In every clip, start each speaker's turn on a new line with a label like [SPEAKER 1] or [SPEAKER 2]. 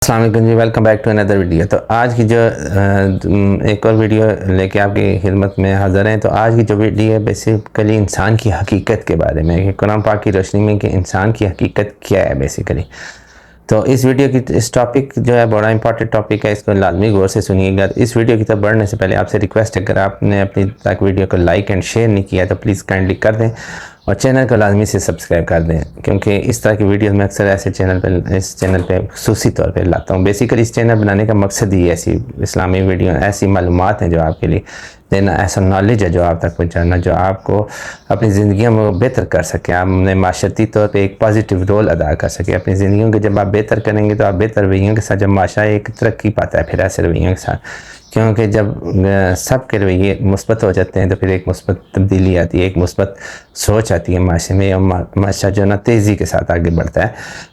[SPEAKER 1] السلام علیکم جی، welcome back to another video. تو آج کی جو ایک اور ویڈیو لے کے آپ کی خدمت میں حاضر ہیں۔ تو آج کی جو ویڈیو ہے بیسیکلی انسان کی حقیقت کے بارے میں کہ قرآن پاک کی روشنی میں کہ انسان کی حقیقت کیا ہے بیسیکلی۔ تو اس ویڈیو کی اس ٹاپک جو ہے بڑا امپورٹنٹ ٹاپک ہے، اس کو لازمی غور سے سنیے گا۔ اس ویڈیو کی طرف بڑھنے سے پہلے آپ سے ریکویسٹ ہے، اگر آپ نے اپنی تک ویڈیو کو لائک اینڈ شیئر نہیں کیا تو پلیز کائنڈلی کر دیں اور چینل کو لازمی سے سبسکرائب کر دیں، کیونکہ اس طرح کی ویڈیوز میں اکثر ایسے اس چینل پہ خصوصی طور پہ لاتا ہوں۔ بیسیکلی اس چینل بنانے کا مقصد ہی ایسی اسلامی ویڈیو، ایسی معلومات ہیں جو آپ کے لیے دینا، ایسا نالج ہے جو آپ تک پہنچانا، جو آپ کو اپنی زندگیوں میں بہتر کر سکے، آپ نے معاشرتی طور پہ ایک پازیٹیو رول ادا کر سکے اپنی زندگیوں کے۔ جب آپ بہتر کریں گے تو آپ بہتر رویوں کے ساتھ جب معاشرہ ایک ترقی پاتا ہے پھر ایسے رویوں کے ساتھ، کیونکہ جب سب کے رویے مثبت ہو جاتے ہیں تو پھر ایک مثبت تبدیلی آتی ہے، ایک مثبت سوچ آتی ہے معاشرے میں، اور معاشرہ جو نا تیزی کے ساتھ آگے بڑھتا ہے۔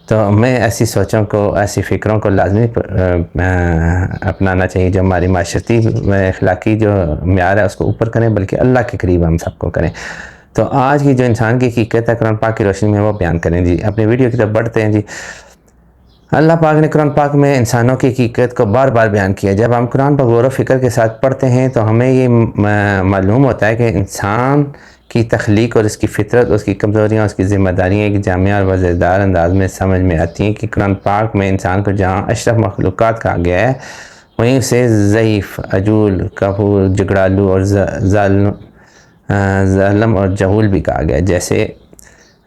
[SPEAKER 1] تو میں ایسی سوچوں کو، ایسی فکروں کو لازمی اپنانا چاہیے جو ہماری معاشرتی اخلاقی جو معیار ہے اس کو اوپر کریں، بلکہ اللہ کے قریب ہم سب کو کریں۔ تو آج کی جو انسان کی حقیقت ہے قرآن پاک کی روشنی میں وہ بیان کریں جی۔ اپنی ویڈیو کی طرف بڑھتے ہیں جی۔ اللہ پاک نے قرآن پاک میں انسانوں کی حقیقت کو بار بار بیان کیا۔ جب ہم قرآن پر غور و فکر کے ساتھ پڑھتے ہیں تو ہمیں یہ معلوم ہوتا ہے کہ انسان کی تخلیق اور اس کی فطرت، اس کی کمزوریاں، اس کی ذمہ داریاں ایک جامع اور وزیردار انداز میں سمجھ میں آتی ہیں کہ قرآن پاک میں انسان کو جہاں اشرف مخلوقات کہا گیا ہے، وہیں اسے ضعیف، عجول، کفور، جھگڑالو اور ظالم اور جہول بھی کہا گیا ہے۔ جیسے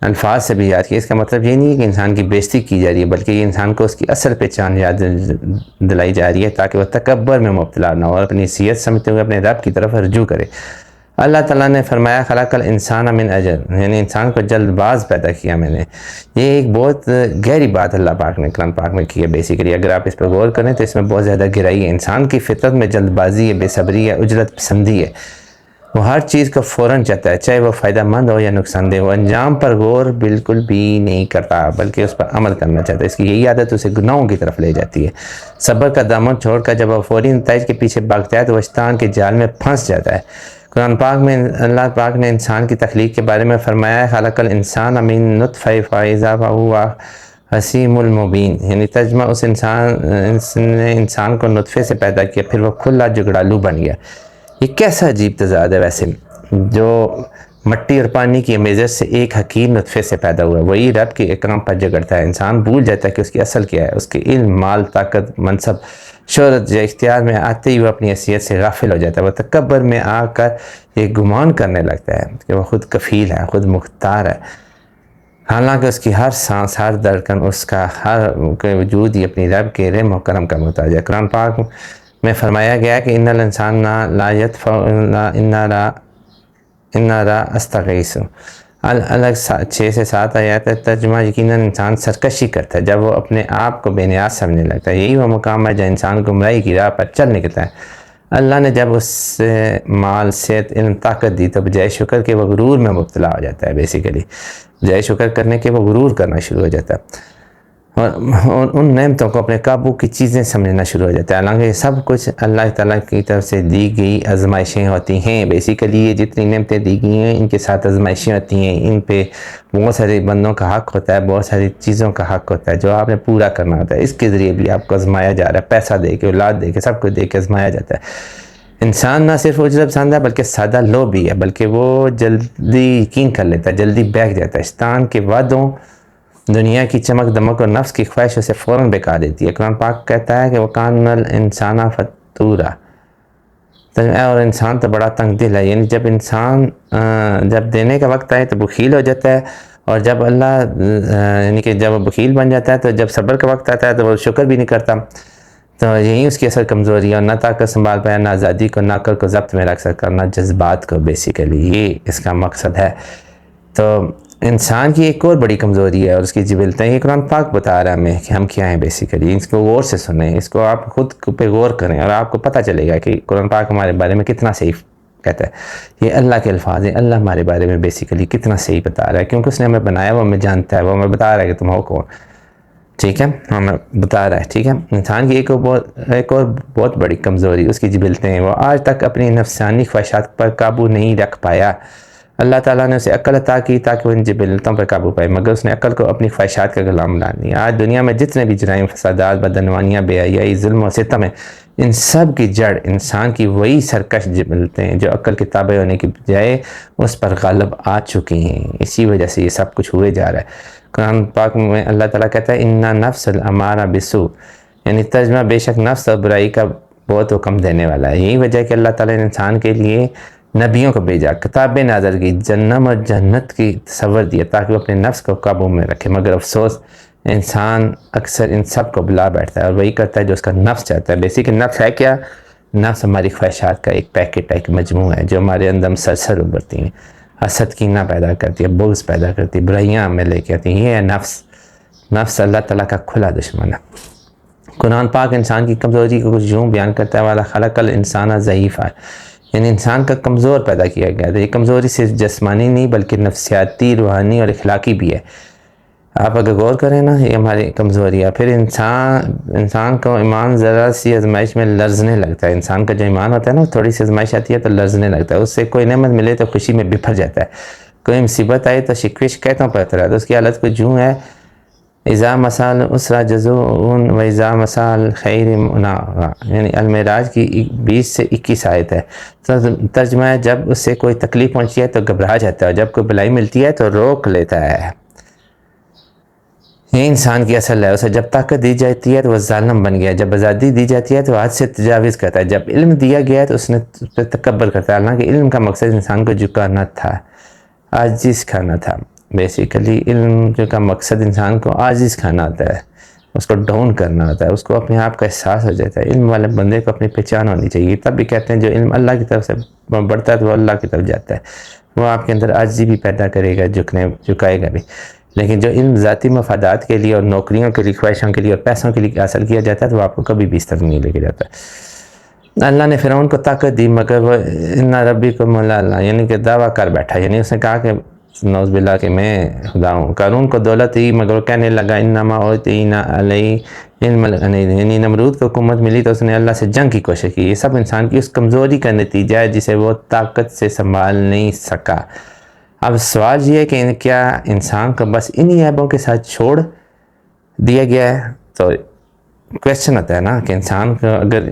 [SPEAKER 1] الفاظ سے بھی یاد کیا، اس کا مطلب یہ نہیں ہے کہ انسان کی بےزتی کی جا رہی ہے، بلکہ یہ انسان کو اس کی اصل پہچان یاد دلائی جا رہی ہے تاکہ وہ تکبر میں مبتلا نہ ہو اور اپنی حیثیت سمجھتے ہوئے اپنے رب کی طرف رجوع کرے۔ اللہ تعالیٰ نے فرمایا خلق الانسان من اجل، یعنی انسان کو جلد باز پیدا کیا میں نے۔ یہ ایک بہت گہری بات اللہ پاک نے قرآن پاک میں کی ہے بیسیکلی۔ اگر آپ اس پر غور کریں تو اس میں بہت زیادہ گہرائی ہے۔ انسان کی فطرت میں جلد بازی ہے، بے صبری ہے، اجرت پسندی ہے۔ وہ ہر چیز کو فوراً چاہتا ہے، چاہے وہ فائدہ مند ہو یا نقصان دہ۔ وہ انجام پر غور بالکل بھی نہیں کرتا بلکہ اس پر عمل کرنا چاہتا ہے۔ اس کی یہی عادت اسے گناہوں کی طرف لے جاتی ہے۔ صبر کا دامن چھوڑ کر جب وہ فوری نتائج کے پیچھے بھاگتا ہے تو وہ شیطان کے جال میں پھنس جاتا ہے۔ قرآن پاک میں اللہ پاک نے انسان کی تخلیق کے بارے میں فرمایا ہے خلق الانسان من نطفہ فاذا هو خصیم مبین، یعنی ترجمہ اس نے انسان کو نطفے سے پیدا کیا پھر وہ کھلا جھگڑالو بن گیا۔ یہ کیسا عجیب تضاد ہے ویسے، جو مٹی اور پانی کی امیزر سے ایک حکیم نطفے سے پیدا ہوا ہے، وہی رب کے اکرام پر جھگڑتا ہے۔ انسان بھول جاتا ہے کہ اس کی اصل کیا ہے، اس کے علم، مال، طاقت، منصب، شہرت یا اختیار میں آتے ہی وہ اپنی حیثیت سے غافل ہو جاتا ہے۔ وہ تکبر میں آ کر یہ گمان کرنے لگتا ہے کہ وہ خود کفیل ہے، خود مختار ہے، حالانکہ اس کی ہر سانس، ہر دھڑکن، اس کا ہر وجود ہی اپنی رب کے رحم و کرم کا محتاج ہے۔ قرآن پاک میں فرمایا گیا کہ ان الانسان لا یدفع انا را استغیث، الگ 6 سے 7 آیات ہے۔ ترجمہ یقیناً انسان سرکشی کرتا ہے جب وہ اپنے آپ کو بے نیاز سمجھنے لگتا ہے۔ یہی وہ مقام ہے جو انسان گمراہی کی راہ پر چل نکلتا ہے۔ اللہ نے جب اس سے مال، صحت، علم، طاقت دی تو بجائے شکر کے وہ غرور میں مبتلا ہو جاتا ہے بیسیکلی۔ بجائے شکر کرنے کے وہ غرور کرنا شروع ہو جاتا ہے اور ان نعمتوں کو اپنے قابو کی چیزیں سمجھنا شروع ہو جاتا ہے، حالانکہ یہ سب کچھ اللہ تعالیٰ کی طرف سے دی گئی آزمائشیں ہوتی ہیں۔ بیسیکلی یہ جتنی نعمتیں دی گئی ہیں ان کے ساتھ آزمائشیں ہوتی ہیں، ان پہ بہت سارے بندوں کا حق ہوتا ہے، بہت ساری چیزوں کا حق ہوتا ہے جو آپ نے پورا کرنا ہوتا ہے۔ اس کے ذریعے بھی آپ کو آزمایا جا رہا ہے، پیسہ دے کے، اولاد دے کے، سب کچھ دے کے آزمایا جاتا ہے۔ انسان نہ صرف اجرت پسند ہے بلکہ سادہ لو بھی ہے، بلکہ وہ جلدی یقین کر لیتا ہے، جلدی بیٹھ جاتا ہے۔ شیطان کے وعدوں، دنیا کی چمک دمک اور نفس کی خواہش اسے فوراً بکا دیتی ہے۔ قرآن پاک کہتا ہے کہ وَكَانَ الْإِنسَانَ فَتُورًا، اور انسان تو بڑا تنگ دل ہے، یعنی جب انسان جب دینے کا وقت آئے تو بخیل ہو جاتا ہے، اور جب یعنی کہ جب وہ بخیل بن جاتا ہے تو جب صبر کا وقت آتا ہے تو وہ شکر بھی نہیں کرتا۔ تو یہی اس کی اصل کمزوری ہے، اور نہ طاقت سنبھال پایا، نہ آزادی کو، نہ عقل کو ضبط میں رکھ سکا، نہ جذبات کو۔ بیسیکلی یہ اس کا مقصد ہے۔ تو انسان کی ایک اور بڑی کمزوری ہے اور اس کی جبلت ہے، یہ قرآن پاک بتا رہا ہے ہمیں کہ ہم کیا ہیں بیسیکلی۔ اس کو غور سے سنیں، اس کو آپ خود پہ غور کریں اور آپ کو پتہ چلے گا کہ قرآن پاک ہمارے بارے میں کتنا صحیح کہتا ہے۔ یہ اللہ کے الفاظ ہیں، اللہ ہمارے بارے میں بیسیکلی کتنا صحیح بتا رہا ہے، کیونکہ اس نے ہمیں بنایا، وہ ہمیں جانتا ہے، وہ ہمیں بتا رہا ہے کہ تم ہو کون، ٹھیک ہے، ہمیں بتا رہا ہے، ٹھیک ہے۔ انسان کی ایک اور بہت بڑی کمزوری اس کی جبلتیں ہیں، وہ آج تک اپنی نفسانی خواہشات پر قابو نہیں رکھ پایا۔ اللہ تعالیٰ نے اسے عقل عطا کی تاکہ وہ ان جبلتوں پر قابو پائے، مگر اس نے عقل کو اپنی خواہشات کا غلام بنا دیا۔ آج دنیا میں جتنے بھی جرائم، فسادات، بدعنوانیاں، بے حیائی، ظلم و ستم ہیں، ان سب کی جڑ انسان کی وہی سرکش جبلتیں ہیں جو عقل کے تابع ہونے کی بجائے اس پر غالب آ چکی ہیں۔ اسی وجہ سے یہ سب کچھ ہوئے جا رہا ہے۔ قرآن پاک میں اللہ تعالیٰ کہتا ہے اِنَّ نَفْسَ الْأَمَّارَةَ بِالسُّوءِ، یعنی ترجمہ بے شک نفس اور برائی کا بہت حکم دینے والا ہے۔ یہی وجہ ہے کہ اللہ تعالیٰ نے انسان کے لیے نبیوں کو بھیجا، کتابیں نازل کی، جنم اور جنت کی تصور دیا تاکہ وہ اپنے نفس کو قابو میں رکھے، مگر افسوس انسان اکثر ان سب کو بلا بیٹھتا ہے اور وہی کرتا ہے جو اس کا نفس چاہتا ہے۔ بیسک نفس ہے کیا؟ نفس ہماری خواہشات کا ایک پیکٹ ہے، ایک مجموعہ ہے جو ہمارے اندر مسلسل ابھرتی ہیں، حسد کینہ پیدا کرتی ہے، بغض پیدا کرتی ہے، برائیاں ہمیں لے کے آتی ہیں۔ یہ ہے نفس۔ نفس اللہ تعالیٰ کا کھلا دشمن ہے۔ قرآن پاک انسان کی کمزوری کو کچھ یوں بیان کرتا ہے والا خلق الانسان ضعیفا، یعنی انسان کا کمزور پیدا کیا گیا ہے۔ یہ کمزوری صرف جسمانی نہیں بلکہ نفسیاتی، روحانی اور اخلاقی بھی ہے۔ آپ اگر غور کریں نا، یہ ہماری کمزوری ہے۔ پھر انسان کو ایمان ذرا سی آزمائش میں لرزنے لگتا ہے۔ انسان کا جو ایمان ہوتا ہے نا، تھوڑی سی آزمائش آتی ہے تو لرزنے لگتا ہے، اس سے کوئی نعمت ملے تو خوشی میں بپھر جاتا ہے، کوئی مصیبت آئے تو شکوے شکایتوں پر اترا ہے، تو اس کی حالت کچھ یوں ہے اذا مسال اسرا جزون و اذا مسال خیر مناغا، یعنی المعراج کی 20 سے 21 آیت ہے۔ ترجمہ ہے جب اس سے کوئی تکلیف پہنچی ہے تو گھبرا جاتا ہے، جب کوئی بلائی ملتی ہے تو روک لیتا ہے۔ یہ انسان کی اصل ہے۔ اسے جب طاقت دی جاتی ہے تو وہ ظالم بن گیا، جب آزادی دی جاتی ہے تو حد سے تجاوز کرتا ہے، جب علم دیا گیا ہے تو اس نے تکبر کرتا ہے، حالانکہ علم کا مقصد انسان کو جھکانا تھا، عاجز کھانا تھا۔ بیسیکلی علم کا مقصد انسان کو عاجز کھانا ہوتا ہے، اس کو ڈاؤن کرنا ہوتا ہے، اس کو اپنے آپ کا احساس ہو جاتا ہے۔ علم والے بندے کو اپنی پہچان ہونی چاہیے۔ تب بھی کہتے ہیں جو علم اللہ کی طرف سے بڑھتا ہے تو وہ اللہ کی طرف جاتا ہے، وہ آپ کے اندر عاجزی بھی پیدا کرے گا، جھکائے گا بھی۔ لیکن جو علم ذاتی مفادات کے لیے اور نوکریوں کے لیے، خواہشوں کے لیے اور پیسوں کے لیے حاصل کیا جاتا ہے تو وہ آپ کو کبھی بھی اس طرف نہیں لے کے جاتا ہے۔ اللہ نے فرعون کو طاقت دی مگر وہ ان ربکم اللہ، یعنی کہ دعویٰ کر بیٹھا، یعنی اس نے کہا کہ نعوذ باللہ کہ میں خدا ہوں۔ قارون کو دولت دی مگر وہ کہنے لگا انما اوتینا علی علم، یعنی نمرود کو حکومت ملی تو اس نے اللہ سے جنگ کی کوشش کی۔ یہ سب انسان کی اس کمزوری کا نتیجہ ہے جسے وہ طاقت سے سنبھال نہیں سکا۔ اب سوال یہ ہے کہ کیا انسان کو بس انہی عیبوں کے ساتھ چھوڑ دیا گیا ہے؟ تو کویسچن ہوتا ہے نا کہ انسان کو اگر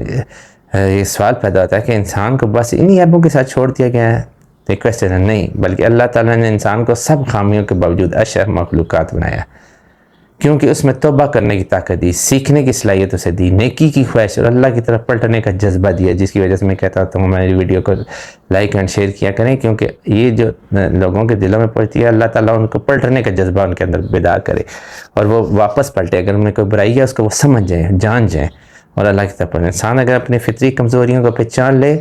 [SPEAKER 1] یہ سوال پیدا ہوتا ہے کہ انسان کو بس انہی عیبوں کے ساتھ چھوڑ دیا گیا ہے، تو ایک کویسچن ہے نہیں، بلکہ اللہ تعالیٰ نے انسان کو سب خامیوں کے باوجود اشرف مخلوقات بنایا، کیونکہ اس میں توبہ کرنے کی طاقت دی، سیکھنے کی صلاحیت اسے دی، نیکی کی خواہش اور اللہ کی طرف پلٹنے کا جذبہ دیا، جس کی وجہ سے میں کہتا ہوں میری ویڈیو کو لائک اینڈ شیئر کیا کریں، کیونکہ یہ جو لوگوں کے دلوں میں پڑتی ہے اللہ تعالیٰ ان کو پلٹنے کا جذبہ ان کے اندر بیدار کرے اور وہ واپس پلٹے۔ اگر ان میں کوئی برائی ہے اس کو وہ سمجھ جائیں، جان جائیں اور اللہ کی طرف پلٹیں۔ انسان اگر اپنی فطری کمزوریوں کو پہچان لے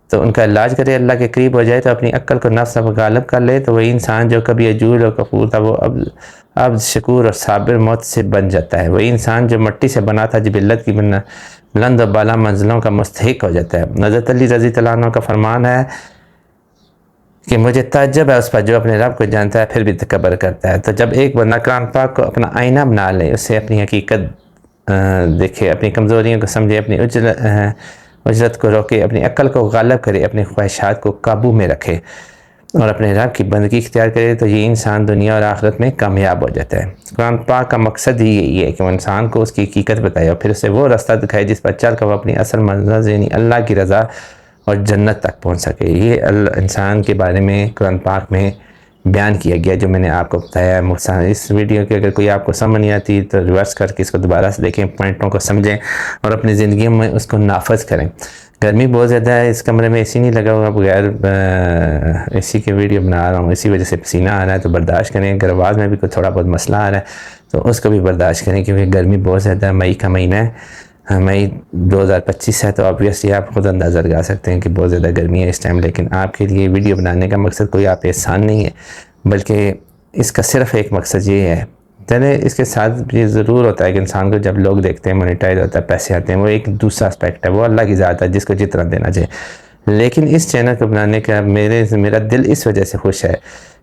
[SPEAKER 1] تو ان کا علاج کرے، اللہ کے قریب ہو جائے تو اپنی عقل کو نفس پر غالب کر لے، تو وہی انسان جو کبھی عجول اور کفور تھا وہ اب شکور اور صابر موت سے بن جاتا ہے۔ وہی انسان جو مٹی سے بنا تھا جبلت کی بلند و بالا منزلوں کا مستحق ہو جاتا ہے۔ حضرت علی رضی اللہ عنہ کا فرمان ہے کہ مجھے تعجب ہے اس پر جو اپنے رب کو جانتا ہے پھر بھی تکبر کرتا ہے۔ تو جب ایک بندہ قرآن پاک کو اپنا آئینہ بنا لے، اس سے اپنی حقیقت دیکھے، اپنی کمزوریوں کو سمجھے، اپنی اجرت کو روکے، اپنی عقل کو غالب کرے، اپنی خواہشات کو قابو میں رکھے اور اپنے رب کی بندگی اختیار کرے، تو یہ انسان دنیا اور آخرت میں کامیاب ہو جاتا ہے۔ قرآن پاک کا مقصد ہی یہی ہے کہ وہ انسان کو اس کی حقیقت بتائے اور پھر اسے وہ راستہ دکھائے جس پر چل کر وہ اپنی اصل منزل یعنی اللہ کی رضا اور جنت تک پہنچ سکے۔ یہ انسان کے بارے میں قرآن پاک میں بیان کیا گیا جو میں نے آپ کو بتایا ہے۔ اس ویڈیو کی اگر کوئی آپ کو سمجھ نہیں آتی تو ریورس کر کے اس کو دوبارہ سے دیکھیں، پوائنٹوں کو سمجھیں اور اپنی زندگیوں میں اس کو نافذ کریں۔ گرمی بہت زیادہ ہے، اس کمرے میں اے سی نہیں لگا ہوا، بغیر اے سی کے ویڈیو بنا رہا ہوں، اسی وجہ سے پسینہ آ رہا ہے، تو برداشت کریں۔ اگر آواز میں بھی کوئی تھوڑا بہت مسئلہ آ رہا ہے تو اس کو بھی برداشت کریں، کیونکہ گرمی بہت زیادہ ہے۔ مئی کا مہینہ ہے، مئی 2025 ہے، تو آبویسلی آپ خود اندازہ لگا سکتے ہیں کہ بہت زیادہ گرمی ہے اس ٹائم۔ لیکن آپ کے لیے ویڈیو بنانے کا مقصد کوئی آپ احسان نہیں ہے، بلکہ اس کا صرف ایک مقصد یہ ہے۔ چلے اس کے ساتھ یہ ضرور ہوتا ہے کہ انسان کو جب لوگ دیکھتے ہیں، مونیٹائز ہوتا ہے، پیسے آتے ہیں، وہ ایک دوسرا اسپیکٹ ہے، وہ اللہ کی ذات ہے جس کو جتنا دینا چاہیے۔ لیکن اس چینل کو بنانے کا میرا دل اس وجہ سے خوش ہے،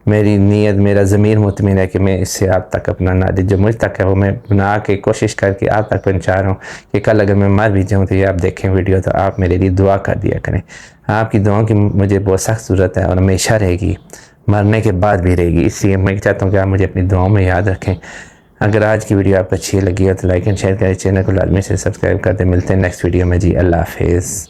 [SPEAKER 1] میری نیت، میرا ضمیر مطمئن ہے کہ میں اس سے آپ تک اپنا نادر جو مجھ تک ہے وہ میں بنا کے کوشش کر کے آپ تک پہنچا رہا ہوں کہ کل اگر میں مر بھی جاؤں تو یہ آپ دیکھیں ویڈیو تو آپ میرے لیے دعا کر دیا کریں۔ آپ کی دعاؤں کی مجھے بہت سخت ضرورت ہے اور ہمیشہ رہے گی۔ مرنے کے بعد بھی رہے گی. اس لیے میں چاہتا ہوں کہ آپ مجھے اپنی دعاؤں میں یاد رکھیں. اگر آج کی ویڈیو آپ کو اچھی لگی ہو تو لائک اینڈ شیئر کریں, چینل کو لازمی سے سبسکرائب کر دیں. ملتے ہیں نیکسٹ ویڈیو میں جی. اللہ حافظ.